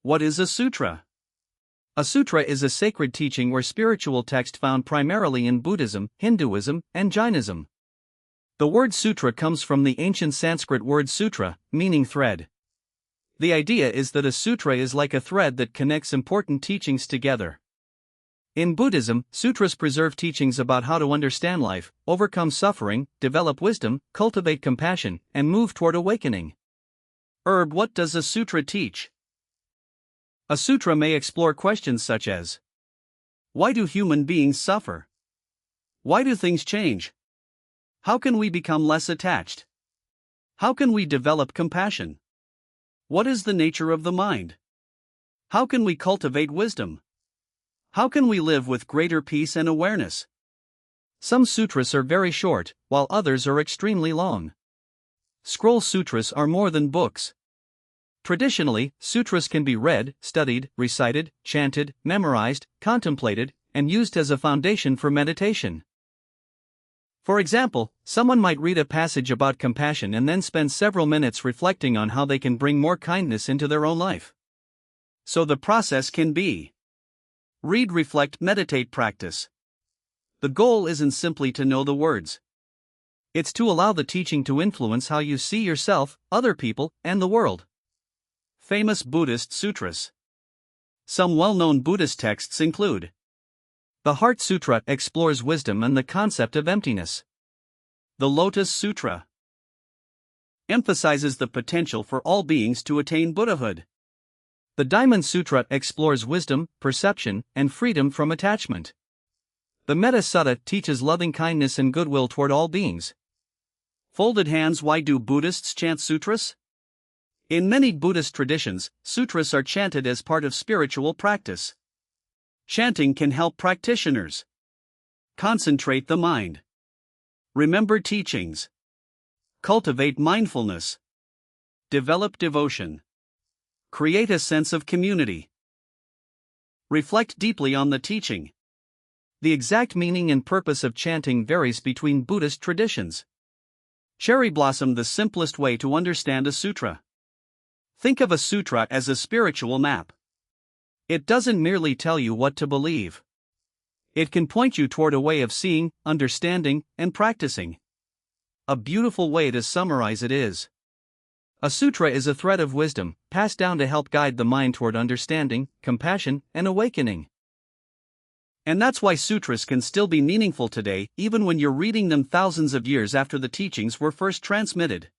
What is a sutra? A sutra is a sacred teaching or spiritual text found primarily in Buddhism, Hinduism, and Jainism. The word sutra comes from the ancient Sanskrit word sutra, meaning thread. The idea is that a sutra is like a thread that connects important teachings together. In Buddhism, sutras preserve teachings about how to understand life, overcome suffering, develop wisdom, cultivate compassion, and move toward awakening. What does a sutra teach? A sutra may explore questions such as: why do human beings suffer? Why do things change? How can we become less attached? How can we develop compassion? What is the nature of the mind? How can we cultivate wisdom? How can we live with greater peace and awareness? Some sutras are very short, while others are extremely long. Scroll sutras are more than books. Traditionally, sutras can be read, studied, recited, chanted, memorized, contemplated, and used as a foundation for meditation. For example, someone might read a passage about compassion and then spend several minutes reflecting on how they can bring more kindness into their own life. So the process can be: read, reflect, meditate, practice. The goal isn't simply to know the words. It's to allow the teaching to influence how you see yourself, other people, and the world. Famous Buddhist sutras. Some well-known Buddhist texts include: the Heart Sutra explores wisdom and the concept of emptiness. The Lotus Sutra emphasizes the potential for all beings to attain Buddhahood. The Diamond Sutra explores wisdom, perception, and freedom from attachment. The Metta Sutta teaches loving kindness and goodwill toward all beings. Folded hands. Why do Buddhists chant sutras? In many Buddhist traditions, sutras are chanted as part of spiritual practice. Chanting can help practitioners concentrate the mind, remember teachings, cultivate mindfulness, develop devotion, create a sense of community, reflect deeply on the teaching. The exact meaning and purpose of chanting varies between Buddhist traditions. Cherry blossom. The simplest way to understand a sutra. Think of a sutra as a spiritual map. It doesn't merely tell you what to believe. It can point you toward a way of seeing, understanding, and practicing. A beautiful way to summarize it is: a sutra is a thread of wisdom, passed down to help guide the mind toward understanding, compassion, and awakening. And that's why sutras can still be meaningful today, even when you're reading them thousands of years after the teachings were first transmitted.